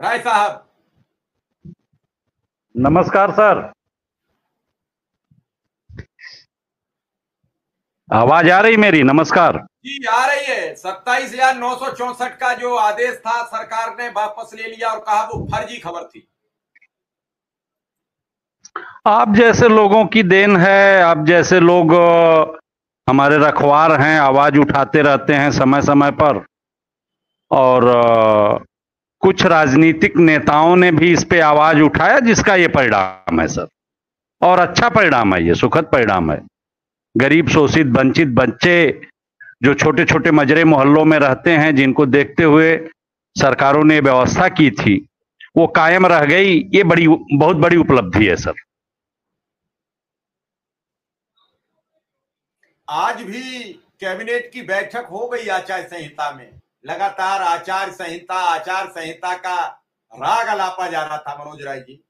राय साहब। नमस्कार सर, आवाज आ रही मेरी? नमस्कार जी आ रही है। 27,964 का जो आदेश था सरकार ने वापस ले लिया और कहा वो फर्जी खबर थी। आप जैसे लोगों की देन है। आप जैसे लोग हमारे रखवार हैं, आवाज उठाते रहते हैं समय समय पर। और कुछ राजनीतिक नेताओं ने भी इस पे आवाज उठाया, जिसका ये परिणाम है सर। और अच्छा परिणाम है, ये सुखद परिणाम है। गरीब, शोषित, वंचित बच्चे जो छोटे छोटे मजरे मोहल्लों में रहते हैं, जिनको देखते हुए सरकारों ने व्यवस्था की थी, वो कायम रह गई। ये बहुत बड़ी उपलब्धि है सर। आज भी कैबिनेट की बैठक हो गई आचार संहिता में। लगातार आचार संहिता का राग अलापा जा रहा था। मनोज राय जी,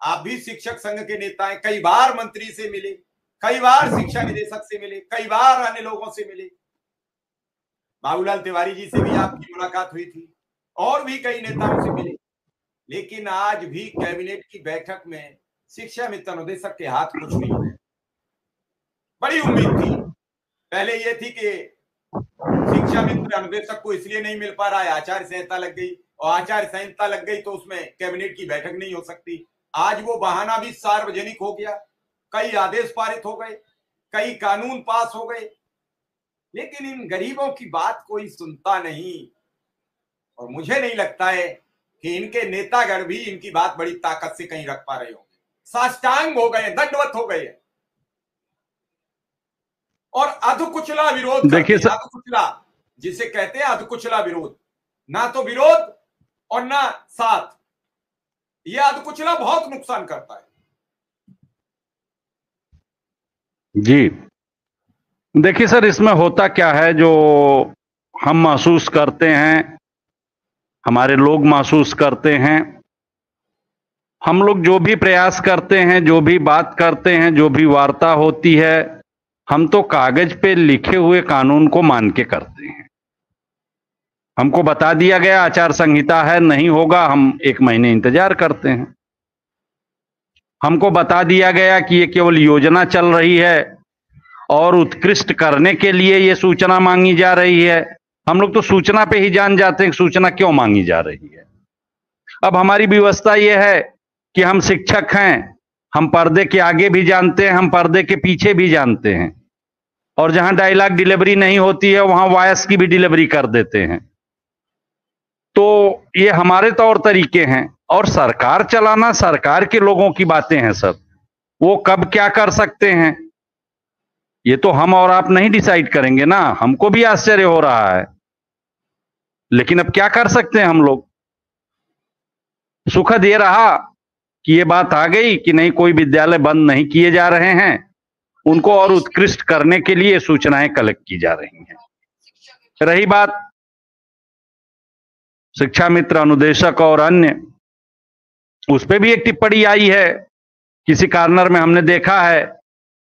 आप भी शिक्षक संघ के नेता हैं, कई बार मंत्री से मिले, कई बार शिक्षा निदेशक से मिले, कई बार अन्य लोगों से मिले। बाबूलाल तिवारी जी से भी आपकी मुलाकात हुई थी और भी कई नेताओं से मिले। लेकिन आज भी कैबिनेट की बैठक में शिक्षा मित्र अनुदेशक के हाथ कुछ नहीं है। बड़ी उम्मीद थी, पहले ये थी कि शिक्षा मित्र अनुदेशक को इसलिए नहीं मिल पा रहा है, आचार संहिता लग गई, और आचार संहिता लग गई तो उसमें कैबिनेट की बैठक नहीं हो सकती। आज वो बहाना भी सार्वजनिक हो गया, कई आदेश पारित हो गए, कई कानून पास हो गए, लेकिन इन गरीबों की बात कोई सुनता नहीं। और मुझे नहीं लगता है कि इनके नेतागण भी इनकी बात बड़ी ताकत से कहीं रख पा रहे होंगे। साष्टांग हो गए, दंडवत हो गए और अधकुचला विरोध करते हैं। अधकुचला जिसे कहते हैं, अधकुचला विरोध, ना तो विरोध और ना साथ। यह अधकुचला बहुत नुकसान करता है। जी देखिए सर, इसमें होता क्या है, जो हम महसूस करते हैं, हमारे लोग महसूस करते हैं, हम लोग जो भी प्रयास करते हैं, जो भी बात करते हैं, जो भी वार्ता होती है, हम तो कागज पे लिखे हुए कानून को मान के करते हैं। हमको बता दिया गया आचार संहिता है, नहीं होगा, हम 1 महीने इंतजार करते हैं। हमको बता दिया गया कि ये केवल योजना चल रही है और उत्कृष्ट करने के लिए ये सूचना मांगी जा रही है। हम लोग तो सूचना पे ही जान जाते हैं कि सूचना क्यों मांगी जा रही है। अब हमारी व्यवस्था ये है कि हम शिक्षक हैं, हम पर्दे के आगे भी जानते हैं, हम पर्दे के पीछे भी जानते हैं, और जहां डायलॉग डिलीवरी नहीं होती है वहां वॉयस की भी डिलीवरी कर देते हैं। तो ये हमारे तौर तरीके हैं। और सरकार चलाना सरकार के लोगों की बातें हैं सर। वो कब क्या कर सकते हैं ये तो हम और आप नहीं डिसाइड करेंगे ना। हमको भी आश्चर्य हो रहा है, लेकिन अब क्या कर सकते हैं हम लोग। सुखद ये रहा कि ये बात आ गई कि नहीं, कोई विद्यालय बंद नहीं किए जा रहे हैं, उनको और उत्कृष्ट करने के लिए सूचनाएं कलेक्ट की जा रही हैं। रही बात शिक्षा मित्र अनुदेशक और अन्य, उस पर भी एक टिप्पणी आई है। किसी कॉर्नर में हमने देखा है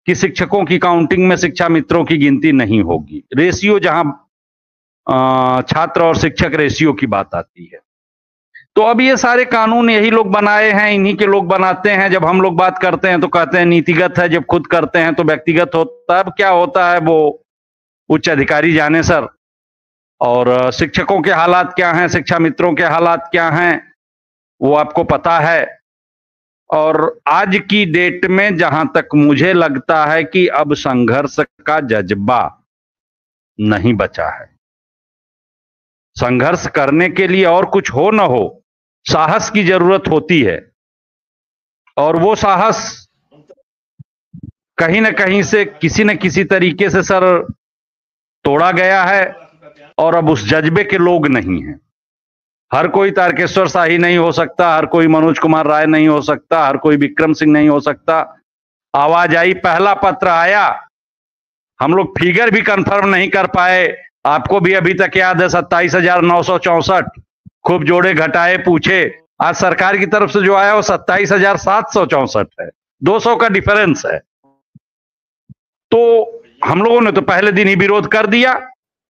कि शिक्षकों की काउंटिंग में शिक्षा मित्रों की गिनती नहीं होगी। रेशियो, जहां छात्र और शिक्षक रेशियो की बात आती है। तो अब ये सारे कानून यही लोग बनाए हैं, इन्हीं के लोग बनाते हैं। जब हम लोग बात करते हैं तो कहते हैं नीतिगत है, जब खुद करते हैं तो व्यक्तिगत होता है। अब क्या होता है वो उच्च अधिकारी जाने सर। और शिक्षकों के हालात क्या हैं, शिक्षा मित्रों के हालात क्या हैं, वो आपको पता है। और आज की डेट में जहां तक मुझे लगता है कि अब संघर्ष का जज्बा नहीं बचा है। संघर्ष करने के लिए और कुछ हो न हो, साहस की जरूरत होती है। और वो साहस कहीं न कहीं से, किसी न किसी तरीके से सर तोड़ा गया है। और अब उस जज्बे के लोग नहीं हैं। हर कोई तारकेश्वर शाही नहीं हो सकता, हर कोई मनोज कुमार राय नहीं हो सकता, हर कोई विक्रम सिंह नहीं हो सकता। आवाज आई, पहला पत्र आया, हम लोग फिगर भी कंफर्म नहीं कर पाए। आपको भी अभी तक याद है 27,964, खूब जोड़े घटाए पूछे। आज सरकार की तरफ से जो आया वो 27,764 है, 200 का डिफरेंस है। तो हम लोगों ने तो पहले दिन ही विरोध कर दिया